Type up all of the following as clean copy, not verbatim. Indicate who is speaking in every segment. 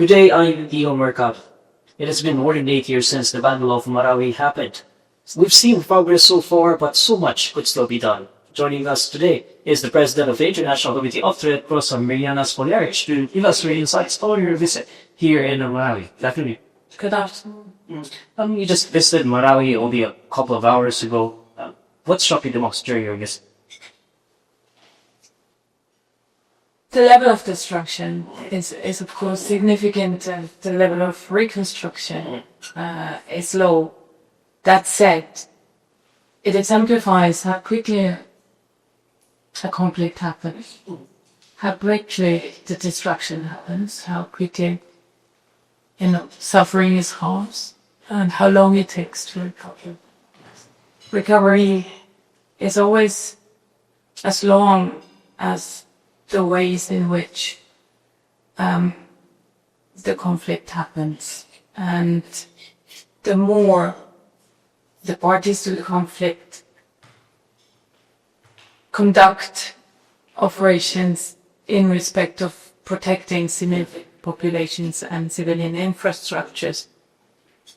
Speaker 1: Good day, I'm Theo Mercado. It has been more than 8 years since the Battle of Marawi happened. We've seen progress so far, but so much could still be done. Joining us today is the President of the International Committee of the Red Cross, Mariana Spolarich, to illustrate insights on your visit here in Marawi. Good afternoon.
Speaker 2: Good afternoon.
Speaker 1: You just visited Marawi only a couple of hours ago. What struck you the most during your visit?
Speaker 2: The level of destruction is of course significant, and the level of reconstruction is low. That said, it exemplifies how quickly a conflict happens, how quickly the destruction happens, how quickly suffering is caused, and how long it takes to recover. Recovery is always as long as the ways in which the conflict happens, and the more the parties to the conflict conduct operations in respect of protecting civilian populations and civilian infrastructures,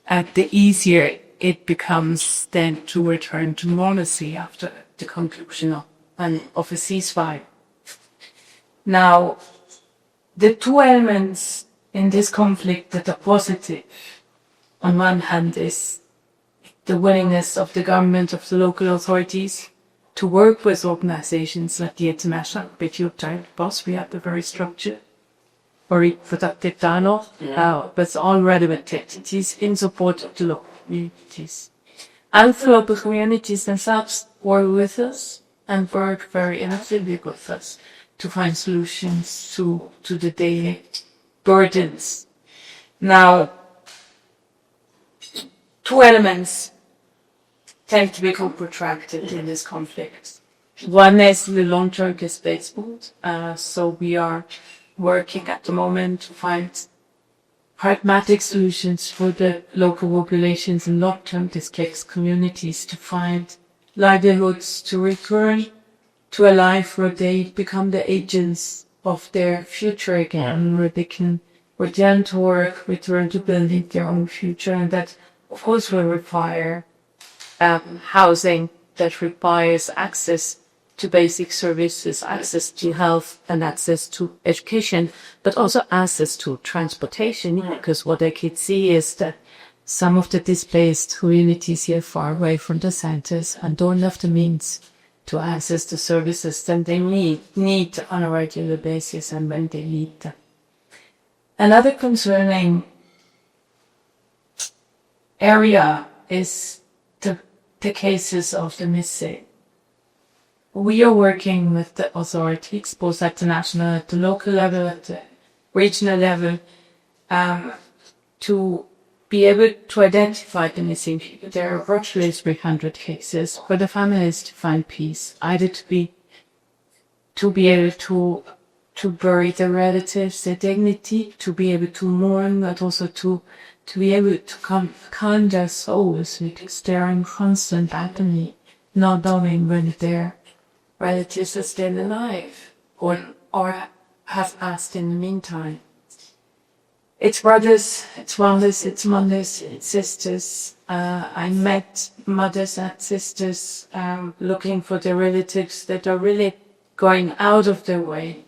Speaker 2: the easier it becomes then to return to normalcy after the conclusion of a ceasefire. Now, the two elements in this conflict that are positive, on one hand, is the willingness of the government, of the local authorities, to work with organizations like the International Humanitarian Boss. We have the very structured, very productive dialogue with all relevant entities in support of the local communities. And the local communities themselves work with us and work very actively with us to find solutions to the daily burdens. Now, two elements tend to become protracted in this conflict. One is the long-term displacement. So we are working at the moment to find pragmatic solutions for the local populations and long-term displaced communities to find livelihoods, to return to a life where they become the agents of their future again, where they can return to work, return to building their own future, and that, of course, will require housing, that requires access to basic services, access to health and access to education, but also access to transportation, because what I could see is that some of the displaced communities here far away from the centers and don't have the means to access the services that they need on a regular basis and when they need them. Another concerning area is the cases of the missing. We are working with the authorities, both at the national, at the local level, at the regional level, to be able to identify the missing people. There are virtually 300 cases for the families to find peace, either to be able to bury their relatives, their dignity, to be able to mourn, but also to be able to calm their souls, because they're in constant agony, not knowing when their relatives are still alive or have passed in the meantime. It's brothers, it's fathers, it's mothers, it's sisters. I met mothers and sisters looking for their relatives that are really going out of their way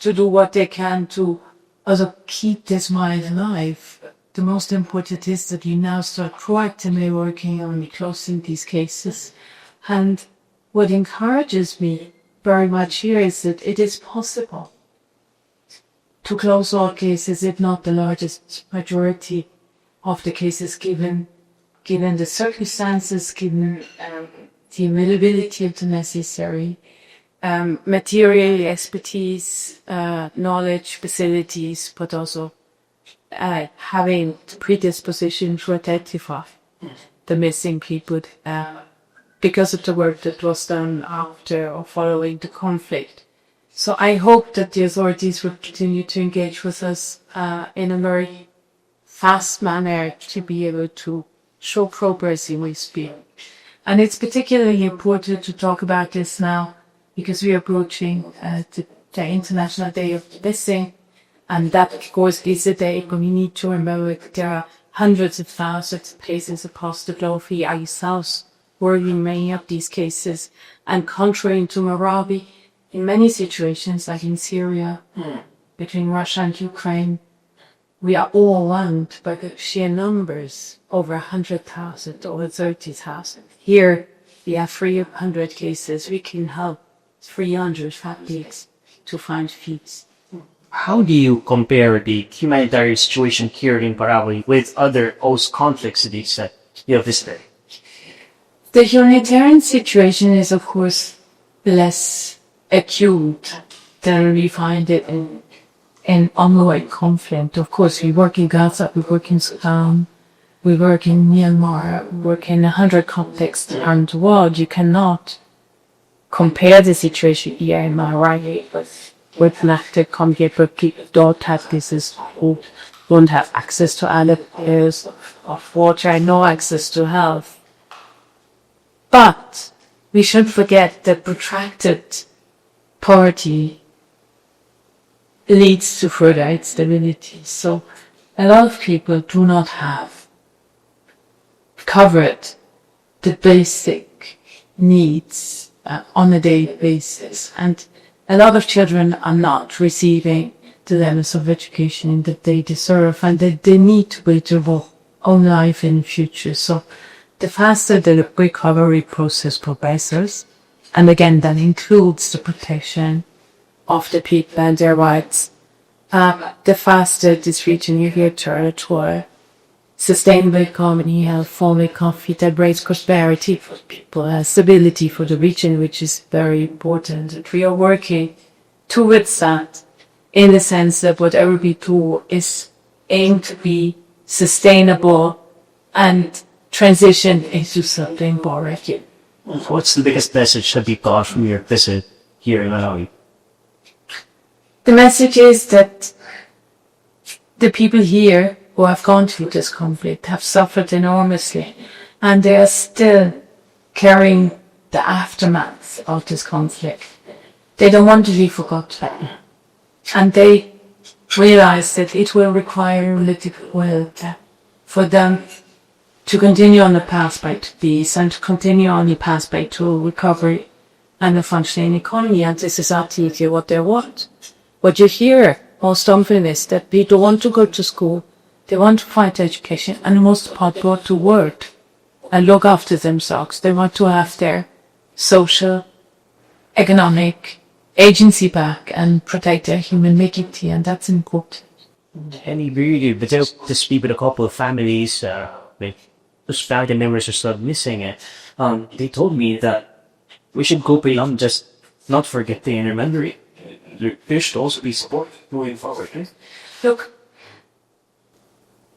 Speaker 2: to do what they can to also keep this mind alive. The most important is that you now start proactively working on closing these cases. And what encourages me very much here is that it is possible to close all cases, if not the largest majority of the cases, given the circumstances, given the availability of the necessary material, expertise, knowledge, facilities, but also having the predisposition to identify the missing people because of the work that was done after or following the conflict. So I hope that the authorities will continue to engage with us in a very fast manner to be able to show progress in this field. And it's particularly important to talk about this now because we are approaching the International Day of the Missing, And that, of course, is a day when we need to remember that there are hundreds of thousands of cases across the globe. We ourselves were in many of these cases. And contrary to Marawi, in many situations, like in Syria, between Russia and Ukraine, we are overwhelmed by the sheer numbers, over 100,000, over 30,000. Here, we have 300 cases. We can help 300 families to find peace.
Speaker 1: How do you compare the humanitarian situation here in Marawi with other post-conflict cities that you have visited?
Speaker 2: The humanitarian situation is, of course, less acute than we find it in ongoing conflict. Of course, we work in Gaza, we work in Sudan, we work in Myanmar, we work in 100 contexts around the world. You cannot compare the situation here in Marawi with Lactic come here, but people don't have this, who don't have access to adequate of water and no access to health. But we shouldn't forget that protracted poverty leads to further instability. So a lot of people do not have covered the basic needs on a daily basis. And a lot of children are not receiving the levels of education that they deserve, and that they need to build their own life in the future. So the faster the recovery process progresses, and again that includes the protection of the people and their rights, the faster this region will return to a sustainable economy, health, formal conflict that brings prosperity for people, stability for the region, which is very important. And we are working towards that in the sense that whatever we do is aimed to be sustainable and transition into something more regular.
Speaker 1: What's the biggest message that you got from your visit here in Marawi?
Speaker 2: The message is that the people here who have gone through this conflict have suffered enormously, and they are still carrying the aftermath of this conflict. They don't want to be forgotten, and they realize that it will require political will for them to continue on the pathway to peace and to continue on the pathway to recovery and a functioning economy, and this is absolutely what they want. What you hear most often is that people want to go to school, they want to find education, and most part go to work and look after themselves. They want to have their social, economic agency back and protect their human dignity, and that's important.
Speaker 1: And really, but to speak with a couple of families, whose family members are still missing, they told me that we should go beyond just not forget the inner memory. There should also be support moving forward, right?
Speaker 2: Look,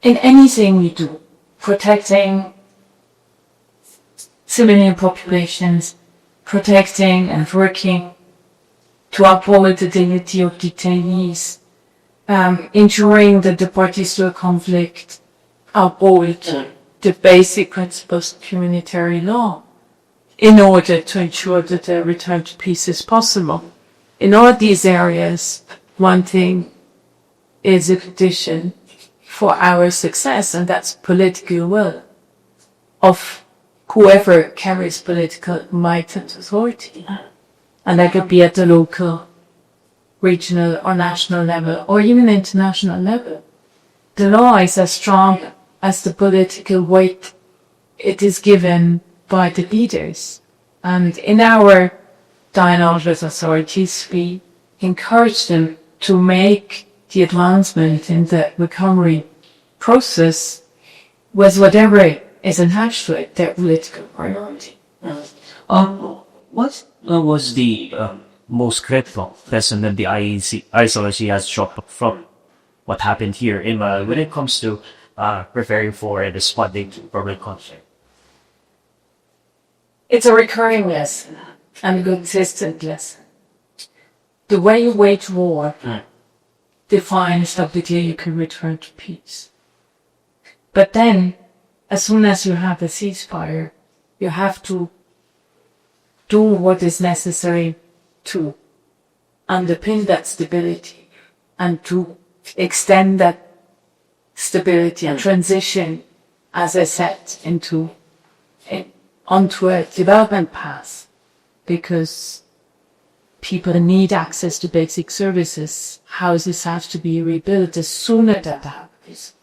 Speaker 2: in anything we do, protecting civilian populations, protecting and working to uphold the dignity of detainees, ensuring that the parties to a conflict uphold the basic principles of humanitarian law in order to ensure that a return to peace is possible. In all these areas, one thing is a condition for our success, and that's political will of whoever carries political might and authority. And that could be at the local, regional or national level, or even international level. The law is as strong as the political weight it is given by the leaders. And in our dialogue with authorities, we encourage them to make the advancement in the recovery process with whatever is attached to it, their political priority.
Speaker 1: What was the most critical lesson that the ICRC has dropped from what happened here in when it comes to preparing for and responding to permanent conflict?
Speaker 2: It's a recurring lesson and a consistent lesson. The way you wage war defines how quickly you can return to peace. But then, as soon as you have a ceasefire, you have to do what is necessary to underpin that stability and to extend that stability and transition, as I said, onto a development path, because people need access to basic services. Houses have to be rebuilt. The sooner that happens,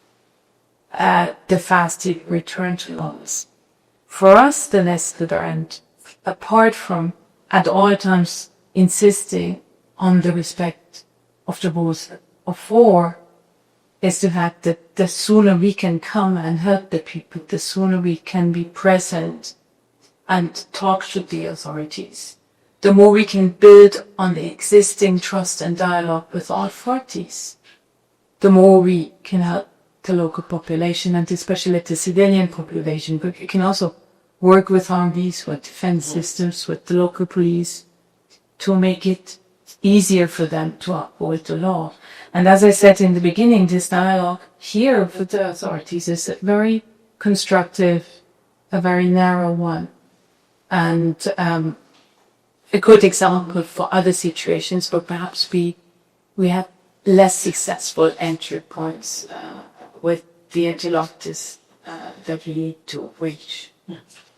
Speaker 2: the faster it return to us. For us, the Nestlé, apart from at all times insisting on the respect of the rules of war, is the fact that the sooner we can come and help the people, the sooner we can be present and talk to the authorities, the more we can build on the existing trust and dialogue with all parties, the more we can help the local population and especially the civilian population. But we can also work with armies, with defense systems, with the local police to make it easier for them to uphold the law. And as I said in the beginning, this dialogue here with the authorities is a very constructive, a very narrow one, and a good example for other situations where perhaps we have less successful entry points with the interlocutors that we need to reach.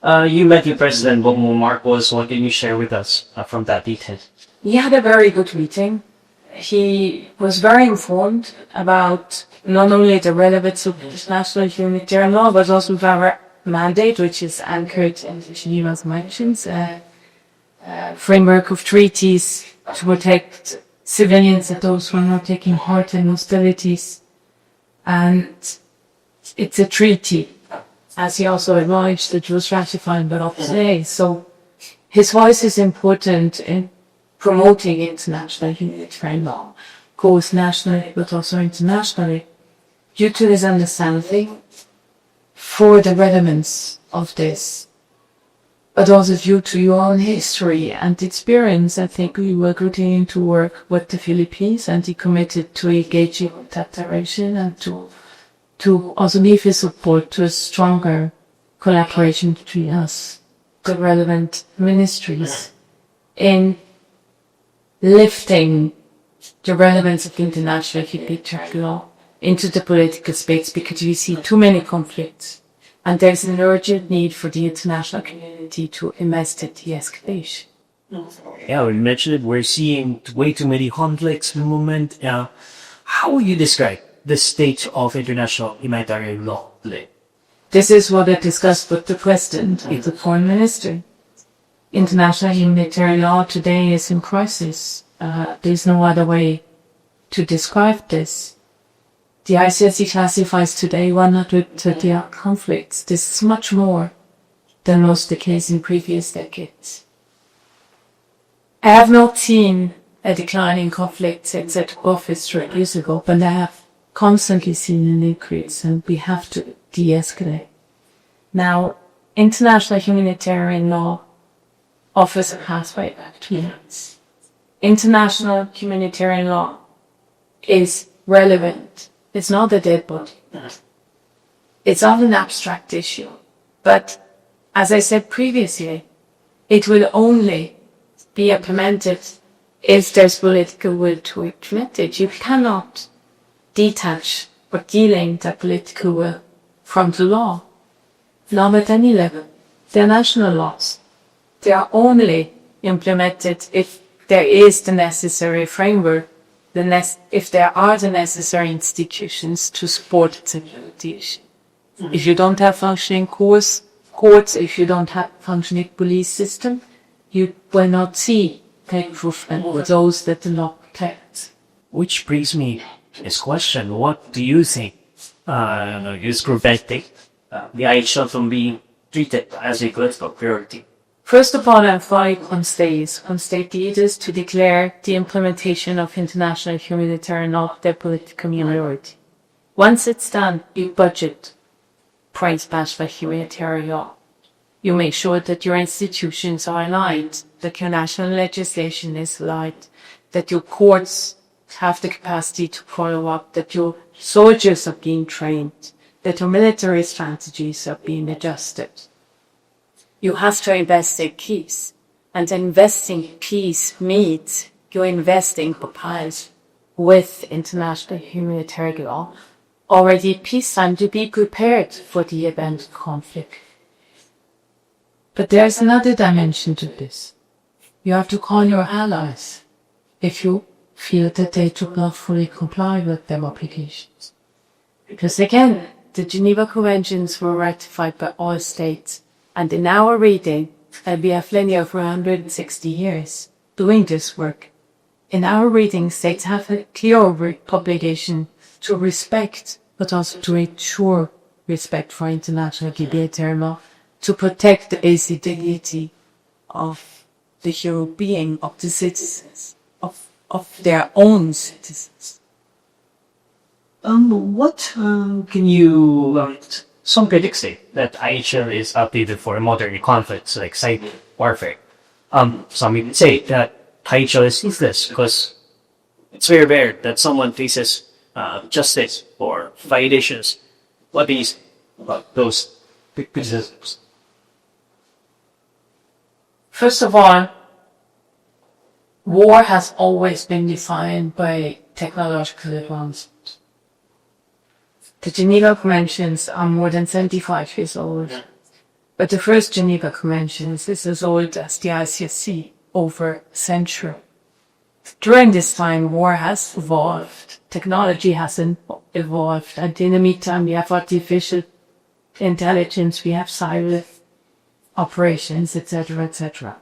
Speaker 1: You met with President Marcos. What can you share with us from that meeting?
Speaker 2: He had a very good meeting. He was very informed about not only the relevance of international humanitarian law, but also our mandate, which is anchored in the Geneva Conventions, framework of treaties to protect civilians and those who are not taking part in hostilities. And it's a treaty, as he also acknowledged, that was ratified but not today. So his voice is important in promoting international humanitarian law, both nationally but also internationally, due to his understanding for the relevance of this, but also due to your own history and experience. I think we will continue to work with the Philippines, and he committed to engaging in that direction and to also give his support to a stronger collaboration between us, the relevant ministries, in lifting the relevance of international humanitarian law into the political space, because we see too many conflicts and there's an urgent need for the international community to invest in de-escalation.
Speaker 1: Yeah, we mentioned it. We're seeing way too many conflicts in the moment. How would you describe the state of international humanitarian law today?
Speaker 2: This is what I discussed with the President and the Foreign Minister. International humanitarian law today is in crisis. There's no other way to describe this. The ICRC classifies today 130 conflicts. This is much more than was the case in previous decades. I have not seen a decline in conflicts except office 3 years ago, but I have constantly seen an increase, and we have to de-escalate. Now, international humanitarian law offers a pathway back to peace. International humanitarian law is relevant. It's not a dead body. It's not an abstract issue. But, as I said previously, it will only be implemented if there's political will to implement it. You cannot detach or delink that political will from the law. Not at any level. They're national laws. They are only implemented if there is the necessary framework, if there are the necessary institutions to support its implementation. If you don't have functioning courts, if you don't have functioning police system, you will not see the improvement with those that the law protects.
Speaker 1: Which brings me to this question: what do you think is preventing the IHL from being treated as a political priority?
Speaker 2: First of all, I fight on state leaders to declare the implementation of international humanitarian law their political priority. Once it's done, you budget price match for humanitarian law. You make sure that your institutions are aligned, that your national legislation is aligned, that your courts have the capacity to follow up, that your soldiers are being trained, that your military strategies are being adjusted. You have to invest in peace, and investing in peace means you're investing for piles with international humanitarian law already at peacetime to be prepared for the event of conflict. But there's another dimension to this. You have to call your allies if you feel that they do not fully comply with their obligations. Because again, the Geneva Conventions were ratified by all states, and in our reading, and we have linear for 160 years doing this work, in our reading, states have a clear obligation to respect, but also to ensure respect for international humanitarian law, to protect the basic dignity of the human being, of the citizens, of their own citizens.
Speaker 1: What can you... some critics say that IHL is outdated for modern conflicts like cyber warfare. Some even say that IHL is useless because it's very rare that someone faces justice for violations. What do you say about those criticisms?
Speaker 2: First of all, war has always been defined by technological advancement. The Geneva Conventions are more than 75 years old, but the first Geneva Conventions is as old as the ICRC, over a century. During this time, war has evolved, technology has evolved, and in the meantime we have artificial intelligence, we have cyber operations, etc., etc.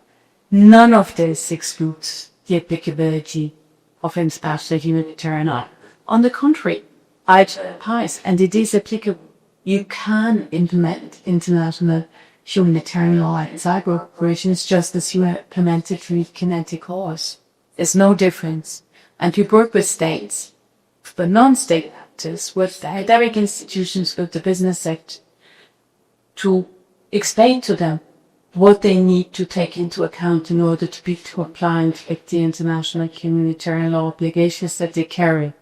Speaker 2: None of this excludes the applicability of international humanitarian law. On the contrary, it applies, and it is applicable. You can implement international humanitarian law in cyber operations just as you implemented kinetic laws. There's no difference. And we work with states, but non-state actors, with the academic institutions, with the business sector, to explain to them what they need to take into account in order to be compliant with the international humanitarian law obligations that they carry.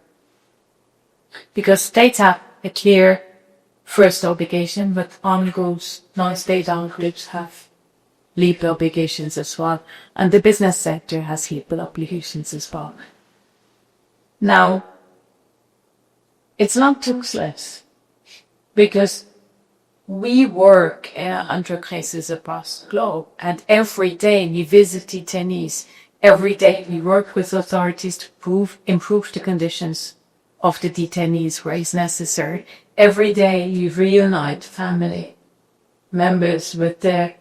Speaker 2: Because states have a clear first obligation, but on-groups, non-state on-groups have legal obligations as well, and the business sector has legal obligations as well. Now, it's not useless, because we work under crises across the globe, and every day we visit detainees. Every day we work with authorities to improve the conditions of the detainees where it's necessary. Every day we reunite family members with their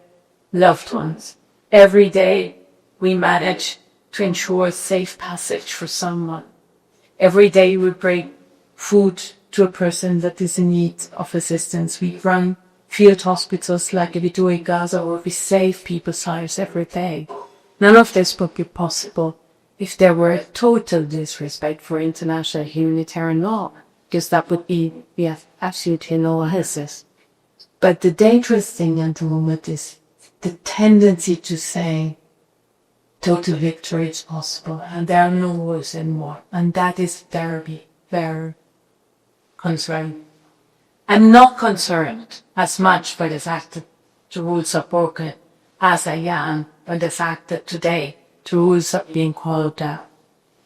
Speaker 2: loved ones. Every day we manage to ensure safe passage for someone. Every day we bring food to a person that is in need of assistance. We run field hospitals like we do in Gaza, or we save people's lives every day. None of this would be possible if there were total disrespect for international humanitarian law, because that would be, we have absolutely no access. But the dangerous thing at the moment is the tendency to say total victory is possible, and there are no wars anymore, and that is very, very concerning. I'm not concerned as much by the fact that the rules are broken as I am by the fact that today the rules are being called out,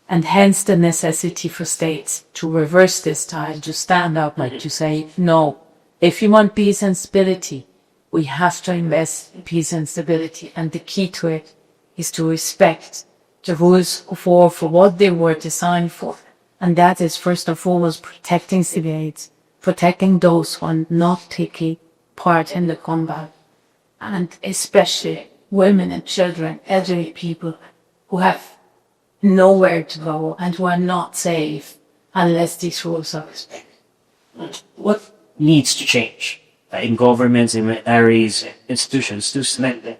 Speaker 2: and hence the necessity for states to reverse this tide, to stand up and to say, no, if you want peace and stability, we have to invest in peace and stability, and the key to it is to respect the rules of war for what they were designed for, and that is first and foremost protecting civilians, protecting those who are not taking part in the combat, and especially women and children, elderly people who have nowhere to go and who are not safe unless these rules are respected.
Speaker 1: What needs to change in governments, in areas, institutions to cement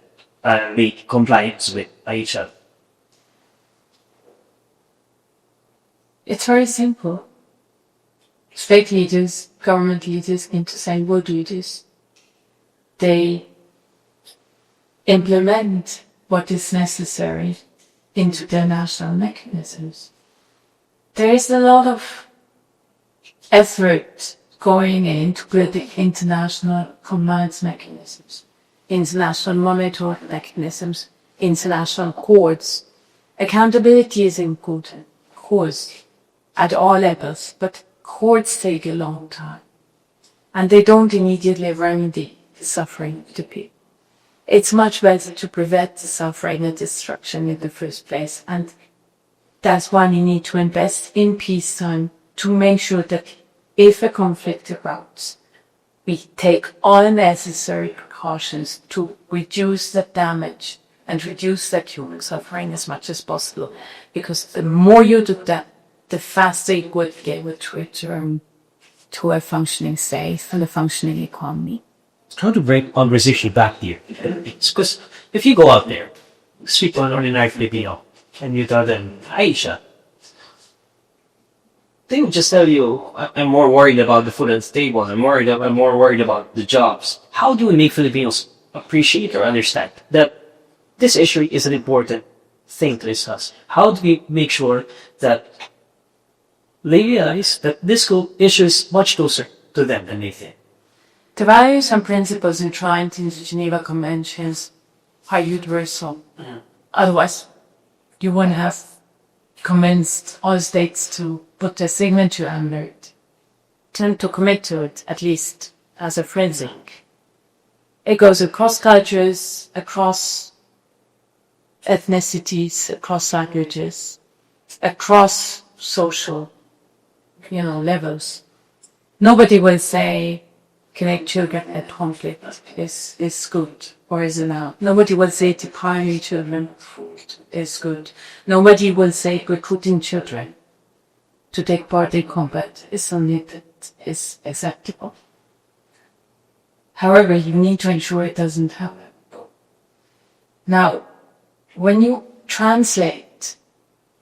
Speaker 1: make compliance with IHL?
Speaker 2: It's very simple. State leaders, government leaders need to say, we'll do this. They implement what is necessary into their national mechanisms. There is a lot of effort going into building international compliance mechanisms, international monitoring mechanisms, international courts. Accountability is important, of course, at all levels, but courts take a long time. And they don't immediately remedy the suffering of the people. It's much better to prevent the suffering and destruction in the first place. And that's why we need to invest in peacetime to make sure that if a conflict erupts, we take all necessary precautions to reduce the damage and reduce that human suffering as much as possible. Because the more you do that, the faster you would be able to return to a functioning state and a functioning economy.
Speaker 1: How to bring conversation back here? Because if you go out there, speak to an ordinary Filipino, and you tell them, Aisha, they would just tell you, I'm more worried about the food on the table, I'm more worried about the jobs. How do we make Filipinos appreciate or understand that this issue is an important thing to discuss? How do we make sure that they realize that this issue is much closer to them than they think?
Speaker 2: The values and principles enshrined in the Geneva Conventions are universal. Otherwise, you wouldn't have convinced all states to put their signature under it, to commit to it, at least as a forensic. It goes across cultures, across ethnicities, across languages, across social, levels. Nobody will say killing children at conflict is good or is allowed. Nobody will say depriving children of food is good. Nobody will say recruiting children to take part in combat is something that is acceptable. However, you need to ensure it doesn't happen. Now, when you translate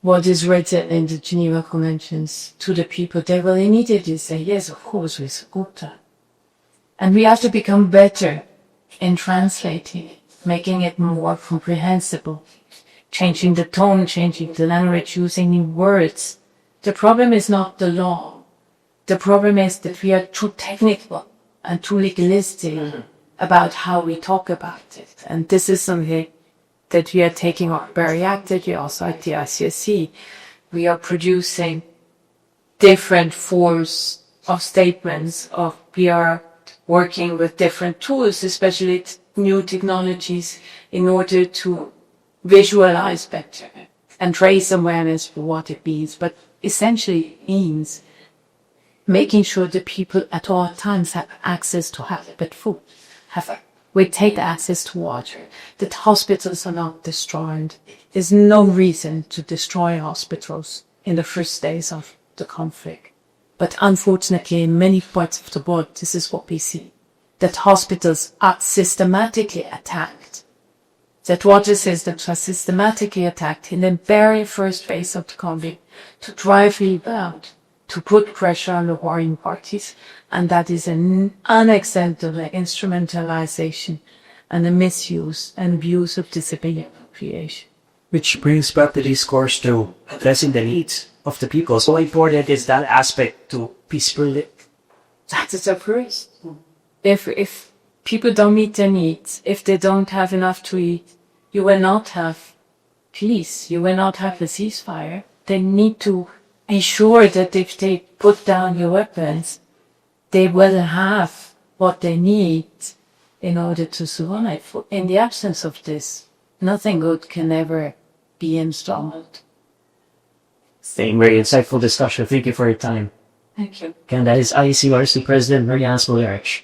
Speaker 2: what is written in the Geneva Conventions to the people, they will immediately say, yes, of course, we support that. And we have to become better in translating it, making it more comprehensible, changing the tone, changing the language, using new words. The problem is not the law. The problem is that we are too technical and too legalistic about how we talk about it. And this is something that we are taking on very actively also at the ICRC. We are producing different forms of statements, we are working with different tools, especially new technologies, in order to visualize better and raise awareness for what it means. But essentially it means making sure that people at all times have access to adequate food, we take access to water, that hospitals are not destroyed. There's no reason to destroy hospitals in the first days of the conflict. But unfortunately, in many parts of the world, this is what we see. That hospitals are systematically attacked. That water systems are systematically attacked in the very first phase of the conflict to drive people out, to put pressure on the warring parties. And that is an unacceptable instrumentalization and a misuse and abuse of this appropriation.
Speaker 1: Which brings back the discourse to addressing the needs of the people. So important is that aspect to peace building.
Speaker 2: That's a first. If people don't meet their needs, if they don't have enough to eat, you will not have peace. You will not have a ceasefire. They need to ensure that if they put down your weapons, they will have what they need in order to survive. In the absence of this, nothing good can ever be installed.
Speaker 1: Very insightful discussion. Thank you for your time.
Speaker 2: Thank you.
Speaker 1: And that is ICRC President Marianne Smolarich.